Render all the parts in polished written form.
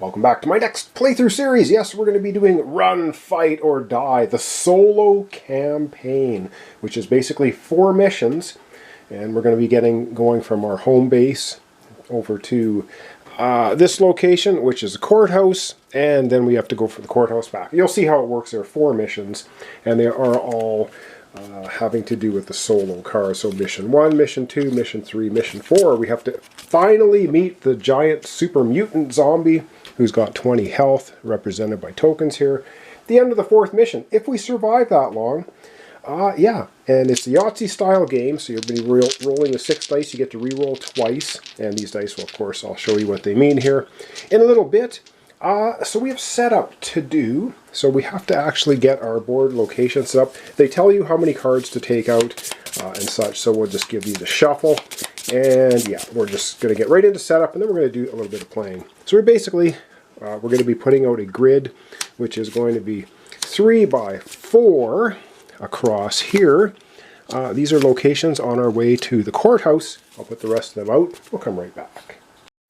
Welcome back to my next playthrough series. Yes, we're going to be doing Run, Fight, or Die, the solo campaign, which is basically 4 missions. And we're going to be going from our home base over to this location, which is the courthouse, and then we have to go for the courthouse back. You'll see how it works. There are 4 missions, and they are all having to do with the solo car. So mission 1, mission 2, mission 3, mission 4, we have to finally meet the giant super mutant zombie who's got 20 health, represented by tokens here. At the end of the 4th mission, if we survive that long, yeah, and it's the Yahtzee style game, so you'll be rolling the 6 dice. You get to re-roll twice, and these dice will, of course, I'll show you what they mean here in a little bit. So we have setup to do, so we have to actually get our board location set up. They tell you how many cards to take out and such, so we'll just give you the shuffle. And yeah, we're just going to get right into setup, and then we're going to do a little bit of playing. So we're basically, we're going to be putting out a grid, which is going to be 3 by 4 across here. These are locations on our way to the courthouse. I'll put the rest of them out. We'll come right back.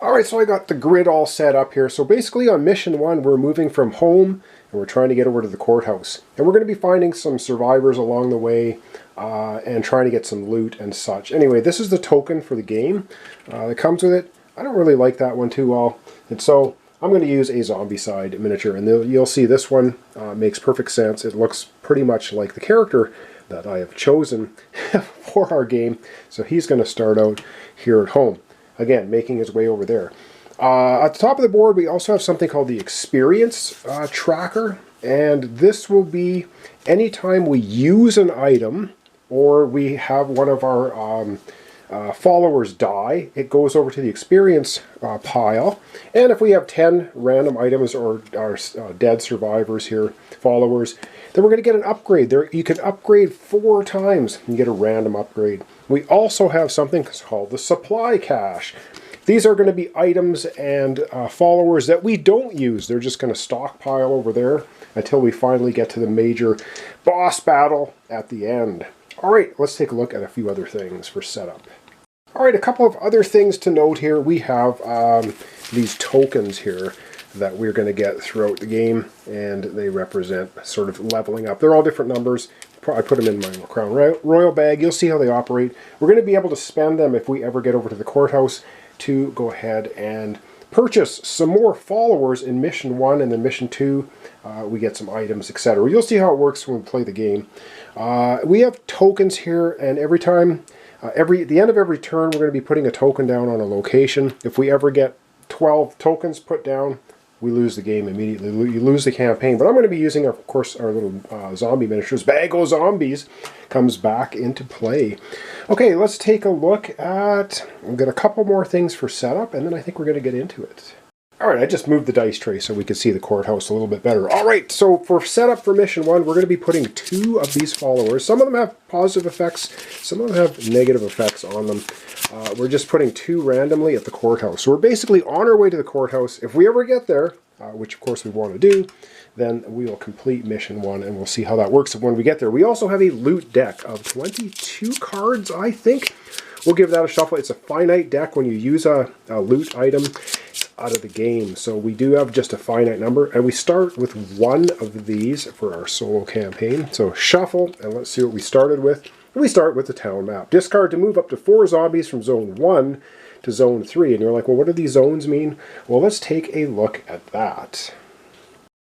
Alright, so I got the grid all set up here. So basically on mission 1, we're moving from home and we're trying to get over to the courthouse. And we're going to be finding some survivors along the way and trying to get some loot and such. Anyway, this is the token for the game that comes with it. I don't really like that one too well. And so I'm going to use a Zombicide miniature. And you'll see this one makes perfect sense. It looks pretty much like the character that I have chosen for our game. So he's going to start out here at home. Again, making his way over there. At the top of the board, we also have something called the Experience Tracker. And this will be anytime we use an item or we have one of our followers die, it goes over to the Experience pile. And if we have 10 random items or our dead survivors here, followers, then we're going to get an upgrade. There, you can upgrade 4 times and get a random upgrade. We also have something called the Supply Cache. These are going to be items and followers that we don't use. They're just going to stockpile over there until we finally get to the major boss battle at the end. Alright, let's take a look at a few other things for setup. Alright, a couple of other things to note here. We have these tokens here that we're going to get throughout the game, and they represent sort of leveling up. They're all different numbers. I put them in my Crown Royal bag. You'll see how they operate. We're going to be able to spend them if we ever get over to the courthouse to go ahead and purchase some more followers in Mission 1, and then Mission 2 we get some items, etc. You'll see how it works when we play the game. We have tokens here, and every time, at the end of every turn, we're going to be putting a token down on a location. If we ever get 12 tokens put down, we lose the game immediately. You lose the campaign. But I'm going to be using, of course, our little zombie miniatures. Bag O' Zombies comes back into play. Okay, let's take a look at... We've got a couple more things for setup, and then I think we're going to get into it. Alright, I just moved the dice tray so we can see the courthouse a little bit better. Alright, so for setup for Mission 1, we're going to be putting 2 of these followers. Some of them have positive effects, some of them have negative effects on them. We're just putting 2 randomly at the courthouse. So we're basically on our way to the courthouse. If we ever get there, which of course we want to do, then we will complete Mission 1, and we'll see how that works when we get there. We also have a loot deck of 22 cards, I think. We'll give that a shuffle. It's a finite deck. When you use a loot item, it's out of the game. So we do have just a finite number, and we start with 1 of these for our solo campaign. So shuffle, and let's see what we started with. We start with the town map. Discard to move up to 4 zombies from Zone 1 to Zone 3. And you're like, well, what do these zones mean? Well, let's take a look at that.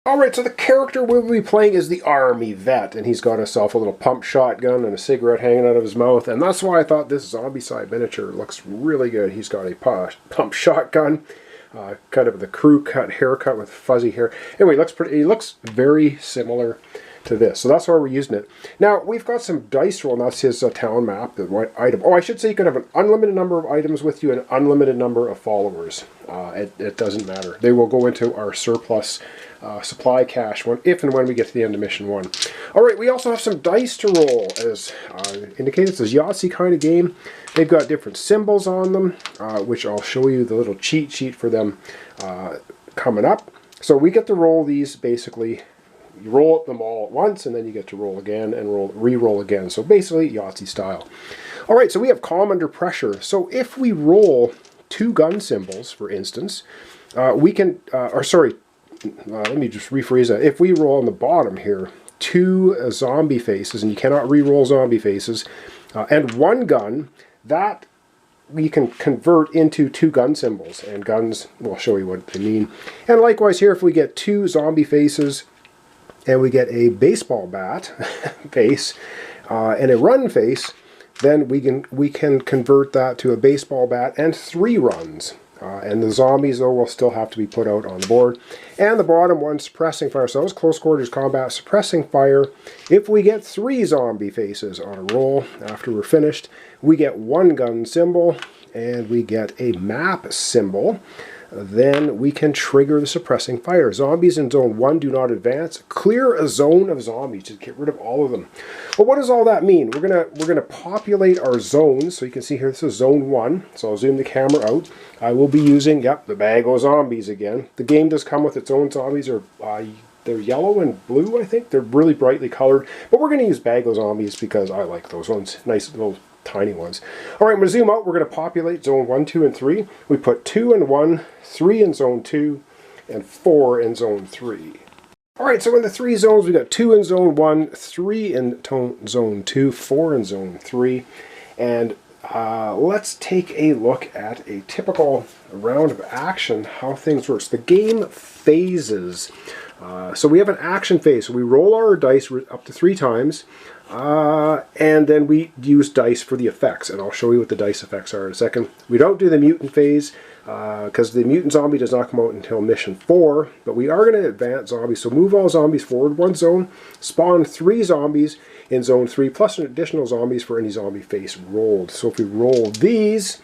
Alright, so the character we'll be playing is the Army Vet, and he's got himself a little pump shotgun and a cigarette hanging out of his mouth, and that's why I thought this Zombicide miniature looks really good. He's got a pump shotgun, kind of the crew cut haircut with fuzzy hair. Anyway, he looks very similar to this, so that's why we're using it. Now, we've got some dice roll, and that's his town map, the white item. Oh, I should say you can have an unlimited number of items with you and an unlimited number of followers. It doesn't matter. They will go into our surplus supply cache if and when we get to the end of Mission 1. Alright, we also have some dice to roll, as indicated. It's a Yahtzee kind of game. They've got different symbols on them, which I'll show you the little cheat sheet for them coming up. So we get to roll these basically. You roll them all at once, and then you get to roll again and re-roll again. So basically, Yahtzee style. Alright, so we have Calm Under Pressure. So if we roll 2 gun symbols, for instance, we can, or sorry, let me just rephrase that. If we roll on the bottom here, 2 zombie faces, and you cannot re-roll zombie faces, and 1 gun, that we can convert into 2 gun symbols. And guns, we'll show you what they mean. And likewise here, if we get 2 zombie faces, and we get a baseball bat face, and a run face, then we can convert that to a baseball bat and 3 runs. And the zombies, though, will still have to be put out on the board. And the bottom one, suppressing fire. So that was close quarters combat, suppressing fire. If we get 3 zombie faces on a roll after we're finished, we get 1 gun symbol, and we get a map symbol. Then we can trigger the suppressing fire. Zombies in zone 1 do not advance. Clear a zone of zombies to get rid of all of them. Well, what does all that mean? We're gonna populate our zones. So you can see here, this is zone 1. So I'll zoom the camera out. I will be using, the bag of zombies again. The game does come with its own zombies, or they're yellow and blue, I think. They're really brightly colored. But we're going to use bag of zombies because I like those ones. Nice little tiny ones. All right, I'm going to zoom out. We're going to populate zone 1, 2, and 3. We put 2 in 1, 3 in zone 2, and 4 in zone 3. All right, so in the 3 zones, we got 2 in zone 1, 3 in zone 2, 4 in zone 3. And let's take a look at a typical round of action, how things work. The game phases. So we have an action phase. So we roll our dice up to 3 times. And then we use dice for the effects, and I'll show you what the dice effects are in a second. We don't do the mutant phase because the mutant zombie does not come out until mission 4, but we are going to advance zombies. So move all zombies forward 1 zone, spawn 3 zombies in zone 3, plus an additional zombies for any zombie face rolled. So if we roll these,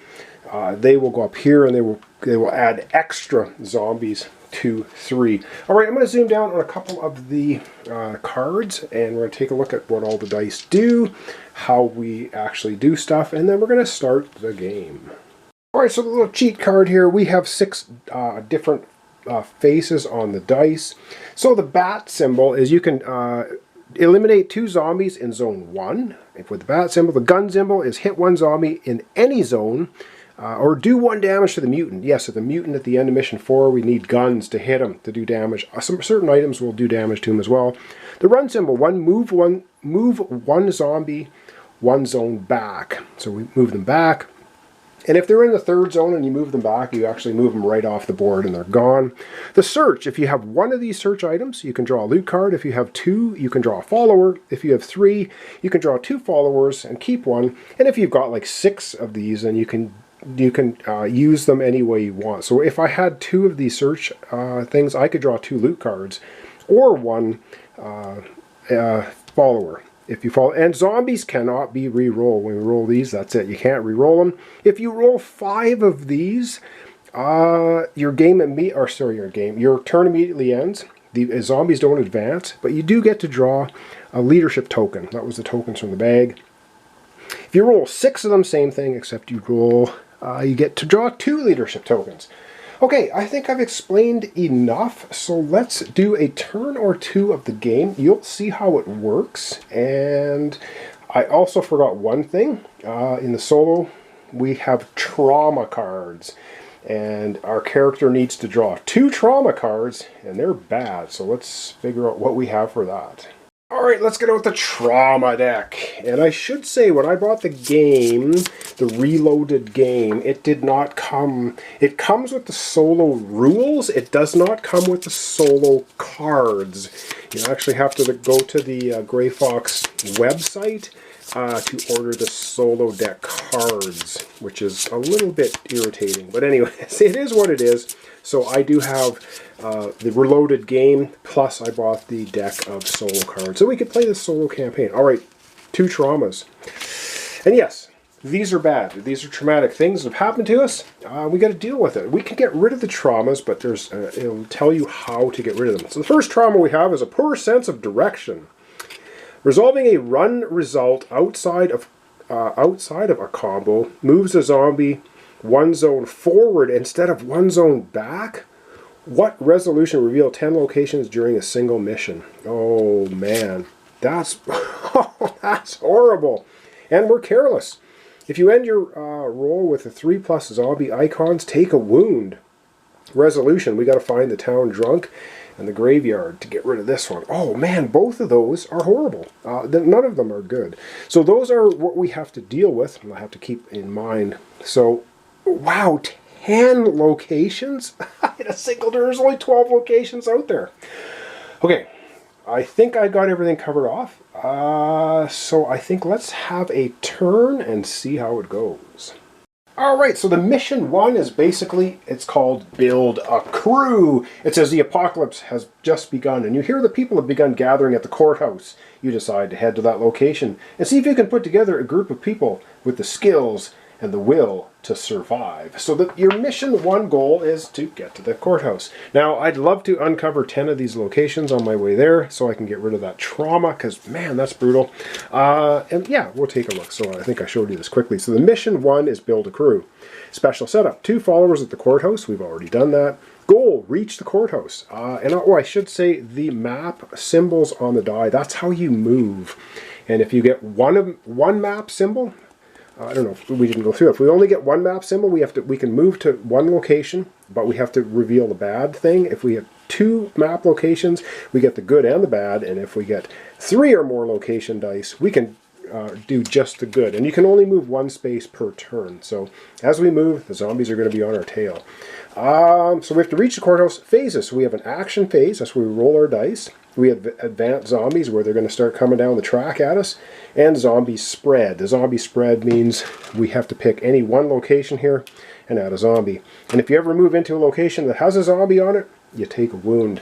they will go up here, and they will add extra zombies to 3. All right, I'm going to zoom down on a couple of the cards, and we're going to take a look at what all the dice do, how we actually do stuff, and then we're going to start the game. All right, so the little cheat card here, we have 6 different faces on the dice. So the bat symbol is you can eliminate 2 zombies in zone 1 with the bat symbol. The gun symbol is hit 1 zombie in any zone, or do 1 damage to the mutant. Yes, if the mutant at the end of mission 4, we need guns to hit him to do damage. Some certain items will do damage to him as well. The run symbol, move one zombie 1 zone back. So we move them back. And if they're in the 3rd zone and you move them back, you actually move them right off the board and they're gone. The search, if you have 1 of these search items, you can draw a loot card. If you have 2, you can draw a follower. If you have 3, you can draw 2 followers and keep 1. And if you've got like 6 of these, then you can use them any way you want. So if I had 2 of these search things, I could draw 2 loot cards or 1 follower. If you follow, and zombies cannot be re-rolled. When we roll these, that's it. You can't re-roll them. If you roll 5 of these, your turn immediately ends. The zombies don't advance, but you do get to draw a leadership token. That was the tokens from the bag. If you roll 6 of them, same thing, except you get to draw 2 leadership tokens. Okay, I think I've explained enough, so let's do a turn or 2 of the game. You'll see how it works, and I also forgot one thing. In the solo, we have trauma cards, and our character needs to draw 2 trauma cards, and they're bad, so let's figure out what we have for that. Alright, let's get out the trauma deck. And I should say, when I bought the game, the reloaded game, it did not come... It comes with the solo rules. It does not come with the solo cards. You actually have to go to the Grey Fox website to order the solo deck cards, which is a little bit irritating. But anyways, it is what it is. So I do have the reloaded game, plus I bought the deck of solo cards. So we could play the solo campaign. All right, 2 traumas. And yes, these are bad. These are traumatic things that have happened to us. We got to deal with it. We can get rid of the traumas, but it'll tell you how to get rid of them. So the first trauma we have is a poor sense of direction. Resolving a run result outside of a combo moves a zombie 1 zone forward instead of 1 zone back. What resolution revealed 10 locations during a single mission? Oh man, that's that's horrible. And we're careless. If you end your roll with the 3+ zombie icons, take a wound. resolution. We got to find the town drunk and the graveyard to get rid of this one. Oh man, both of those are horrible. None of them are good. So those are what we have to deal with. I have to keep in mind. So, wow, 10 locations? In a single turn, there's only 12 locations out there. Okay, I think I got everything covered off. So I think let's have a turn and see how it goes. Alright, so the mission 1 is basically, it's called Build a Crew. It says the apocalypse has just begun, and you hear the people have begun gathering at the courthouse. You decide to head to that location and see if you can put together a group of people with the skills and the will to survive. So your mission 1 goal is to get to the courthouse. Now, I'd love to uncover 10 of these locations on my way there so I can get rid of that trauma, because, man, that's brutal. And yeah, we'll take a look. So I think I showed you this quickly. So the mission 1 is Build a Crew. Special setup, 2 followers at the courthouse. We've already done that. Goal, reach the courthouse. I should say the map symbols on the die, that's how you move. And if you get one map symbol, I don't know if we didn't go through it. If we only get one map symbol, we can move to one location, but we have to reveal the bad thing. If we have 2 map locations, we get the good and the bad, and if we get 3 or more location dice, we can do just the good. And you can only move 1 space per turn. So as we move, the zombies are going to be on our tail. So we have to reach the courthouse phases. So we have an action phase, that's where we roll our dice. We have advanced zombies, where they're going to start coming down the track at us. And zombie spread. The zombie spread means we have to pick any one location here and add a zombie. And if you ever move into a location that has a zombie on it, you take a wound.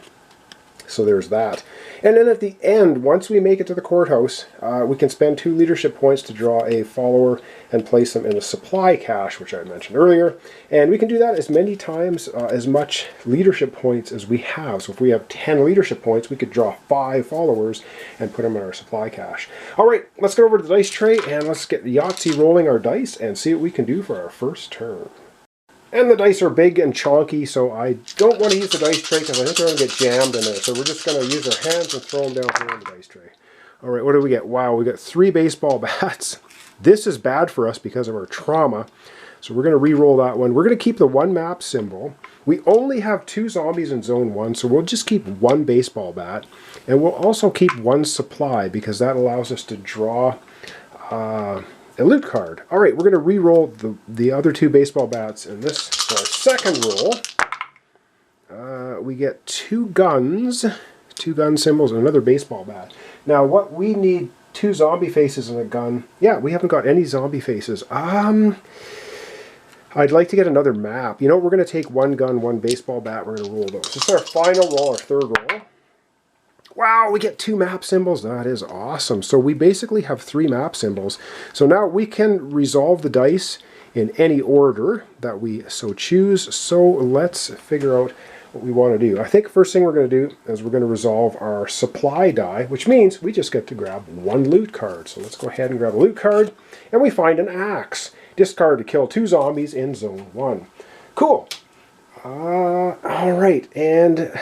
So there's that. And then at the end, once we make it to the courthouse, we can spend 2 leadership points to draw a follower and place them in the supply cache, which I mentioned earlier. And we can do that as many times, as much leadership points as we have. So if we have 10 leadership points, we could draw 5 followers and put them in our supply cache. All right, let's go over to the dice tray and let's get Yahtzee rolling our dice and see what we can do for our first turn. And the dice are big and chonky, so I don't want to use the dice tray because I think they're going to get jammed in there. So we're just going to use our hands and throw them down here on the dice tray. All right, what do we get? Wow, we got 3 baseball bats. This is bad for us because of our trauma. So we're going to re-roll that one. We're going to keep the 1 map symbol. We only have 2 zombies in zone 1, so we'll just keep 1 baseball bat. And we'll also keep 1 supply because that allows us to draw a loot card. All right, we're going to re-roll the other 2 baseball bats, and this is our second roll. We get 2 guns, 2 gun symbols, and another baseball bat. Now, what we need 2 zombie faces and a gun. Yeah, we haven't got any zombie faces. I'd like to get another map. You know, we're going to take 1 gun, 1 baseball bat. We're going to roll those. This is our final roll, our third roll. Wow, we get 2 map symbols. That is awesome. So we basically have 3 map symbols. So now we can resolve the dice in any order that we so choose. So let's figure out what we want to do. I think the first thing we're going to do is we're going to resolve our supply die, which means we just get to grab 1 loot card. So let's go ahead and grab a loot card, and we find an axe. Discard to kill 2 zombies in zone 1. Cool. All right, and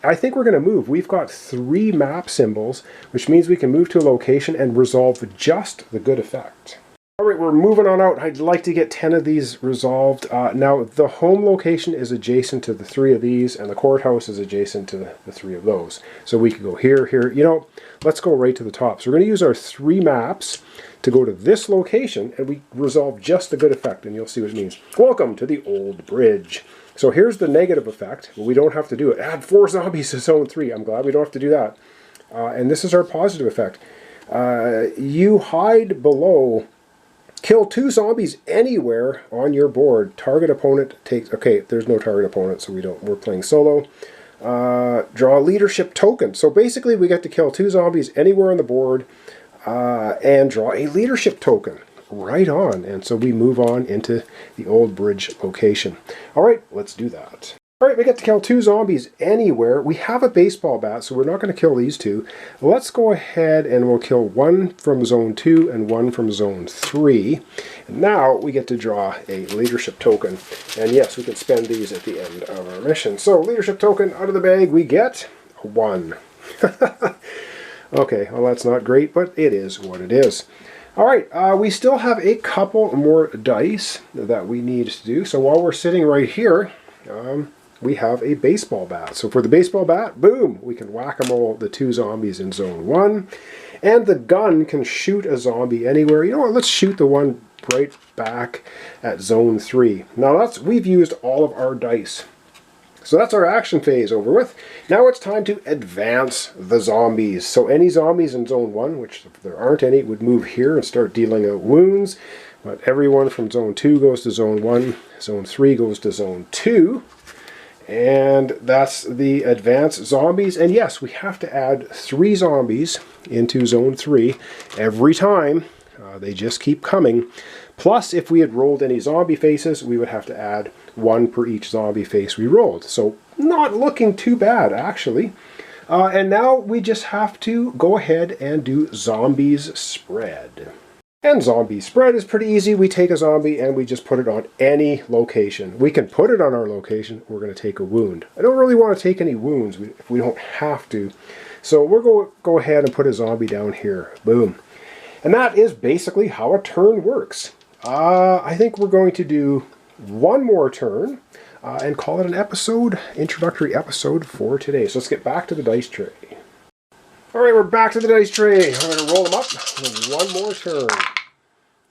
I think we're going to move. We've got 3 map symbols, which means we can move to a location and resolve just the good effect. All right, we're moving on out. I'd like to get 10 of these resolved. Now, the home location is adjacent to the 3 of these, and the courthouse is adjacent to the 3 of those. So we could go here, here. You know, let's go right to the top. So we're going to use our 3 maps to go to this location, and we resolve just the good effect, and you'll see what it means. Welcome to the Old Bridge. So here's the negative effect. Well, we don't have to do it. Add 4 zombies to zone 3. I'm glad we don't have to do that. And this is our positive effect. You hide below. Kill 2 zombies anywhere on your board. Target opponent takes... Okay, there's no target opponent, so we're playing solo. Draw a leadership token. So basically we get to kill 2 zombies anywhere on the board and draw a leadership token. Right on. And so we move on into the Old Bridge location. All right, let's do that. All right, we get to kill 2 zombies anywhere. We have a baseball bat, so we're not going to kill these 2. Let's go ahead and we'll kill 1 from zone 2 and 1 from zone 3. And now we get to draw a leadership token. And yes, we can spend these at the end of our mission. So leadership token out of the bag, we get 1. Okay, well that's not great, but it is what it is. All right, we still have a couple more dice that we need to do. So while we're sitting right here, we have a baseball bat. So for the baseball bat, boom, we can whack-a-mole the 2 zombies in zone 1. And the gun can shoot a zombie anywhere. You know what, let's shoot the one right back at zone 3. Now we've used all of our dice. So that's our action phase over with. Now it's time to advance the zombies. So any zombies in zone 1, which if there aren't any, would move here and start dealing out wounds. But everyone from zone 2 goes to zone 1, zone 3 goes to zone 2. And that's the advanced zombies. And yes, we have to add 3 zombies into zone 3 every time. They just keep coming. Plus, if we had rolled any zombie faces, we would have to add 1 per each zombie face we rolled. So not looking too bad, actually. And now we just have to go ahead and do zombies spread. And zombie spread is pretty easy. We take a zombie and we just put it on any location. We can put it on our location. We're going to take a wound. I don't really want to take any wounds if we don't have to. So we're going to go ahead and put a zombie down here. Boom. And that is basically how a turn works. I think we're going to do one more turn and call it an episode, introductory episode for today. So let's get back to the dice tray. All right, we're back to the dice tray. I'm going to roll them up with one more turn.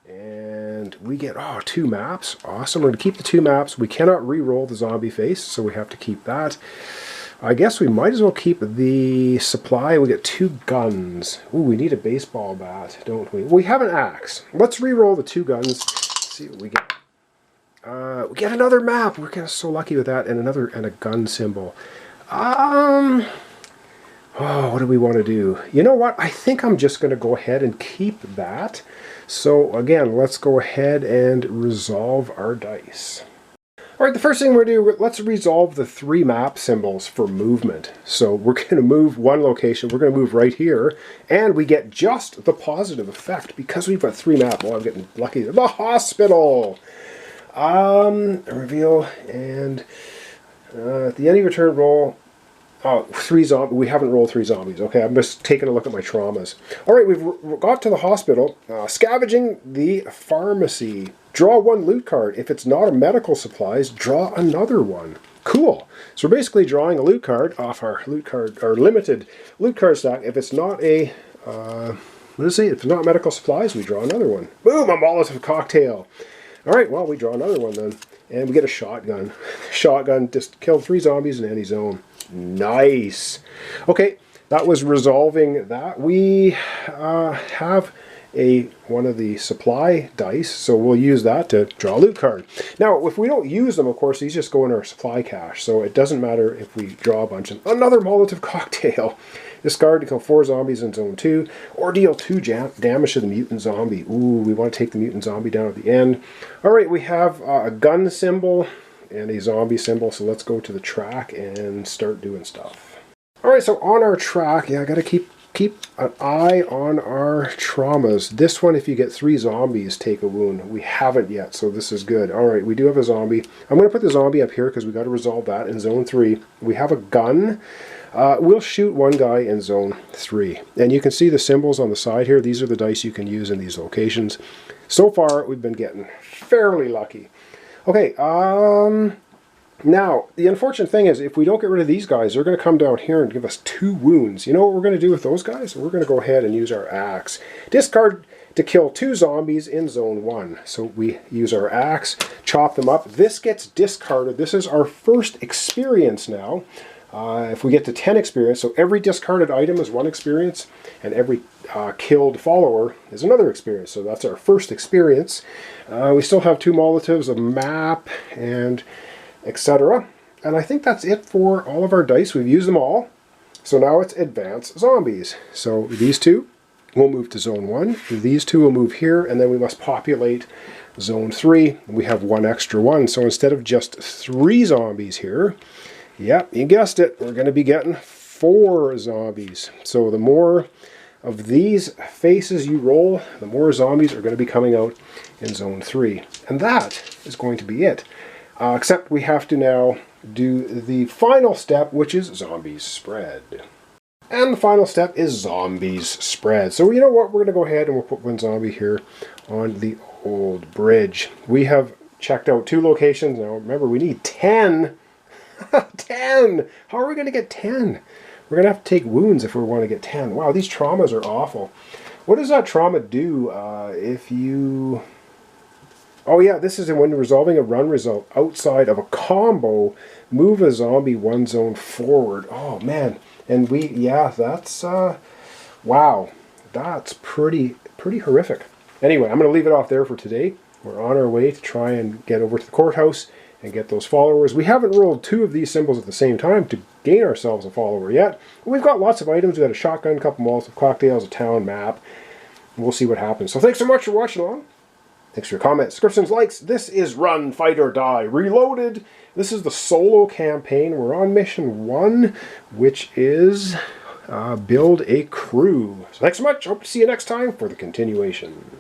And we get, 2 maps. Awesome. We're going to keep the 2 maps. We cannot re-roll the zombie face, so we have to keep that. I guess we might as well keep the supply. We get 2 guns. Ooh, we need a baseball bat, don't we? We have an axe. Let's re-roll the 2 guns. See what we get. We get another map. We're kind of so lucky with that, and a gun symbol. What do we want to do? You know what? I think I'm just going to go ahead and keep that. So again, let's go ahead and resolve our dice. All right, the first thing we're going to do, let's resolve the 3 map symbols for movement. So we're going to move one location. We're going to move right here, and we get just the positive effect because we've got 3 maps. Well, I'm getting lucky. The hospital. Reveal, and at the end of your turn, roll. 3 zombies. We haven't rolled 3 zombies. Okay, I'm just taking a look at my traumas. All right, we've got to the hospital. Scavenging the pharmacy. Draw 1 loot card. If it's not a medical supplies, draw another one. Cool. So we're basically drawing a loot card off our limited loot card stack. If it's not a, let's see, if it's not medical supplies, we draw another one. Boom, a Molotov cocktail. All right, well, we draw another one then. And we get a shotgun. Shotgun just killed 3 zombies in any zone. Nice. Okay, that was resolving that. We have one of the supply dice, so we'll use that to draw a loot card. Now, if we don't use them, of course, these just go in our supply cache, so it doesn't matter if we draw a bunch of... Another Molotov cocktail. Discard to kill 4 zombies in zone 2, or deal 2 damage to the mutant zombie. Ooh, we want to take the mutant zombie down at the end. All right, we have a gun symbol and a zombie symbol, so let's go to the track and start doing stuff. All right, so on our track, I got to keep an eye on our traumas. This one, if you get 3 zombies, take a wound. We haven't yet, so this is good. All right, we do have a zombie. I'm going to put the zombie up here because we got to resolve that in zone 3. We have a gun. We'll shoot 1 guy in zone 3. And you can see the symbols on the side here. These are the dice you can use in these locations. So far, we've been getting fairly lucky. Okay, now, the unfortunate thing is, if we don't get rid of these guys, they're going to come down here and give us 2 wounds. You know what we're going to do with those guys? We're going to go ahead and use our axe. Discard to kill 2 zombies in zone 1. So we use our axe, chop them up. This gets discarded. This is our first experience now. If we get to 10 experience, so every discarded item is 1 experience, and every killed follower is another experience. So that's our first experience. We still have 2 Molotovs, a map, and etc. And I think that's it for all of our dice. We've used them all. So now it's advanced zombies. So these 2 will move to zone 1. These 2 will move here, and then we must populate zone 3. We have 1 extra one. So instead of just 3 zombies here, yep, you guessed it, we're going to be getting 4 zombies. So the more of these faces you roll, the more zombies are going to be coming out in zone 3. And that is going to be it. Except we have to now do the final step, which is zombies spread. And the final step is zombies spread. So you know what, we're going to go ahead and we'll put 1 zombie here on the old bridge. We have checked out 2 locations. Now remember, we need 10. 10! How are we going to get 10? We're going to have to take wounds if we want to get 10. Wow, these traumas are awful. What does that trauma do if you... Oh yeah, this is when resolving a run result outside of a combo, move a zombie one zone forward. Oh man, and that's, wow, that's pretty horrific. Anyway, I'm going to leave it off there for today. We're on our way to try and get over to the courthouse and get those followers. We haven't rolled 2 of these symbols at the same time to gain ourselves a follower yet. We've got lots of items. We've got a shotgun, a couple Molotov cocktails, a town map. We'll see what happens. So thanks so much for watching along. Thanks for your comments, subscriptions, likes. This is Run, Fight, or Die Reloaded. This is the solo campaign. We're on mission 1, which is build a crew. So thanks so much. Hope to see you next time for the continuation.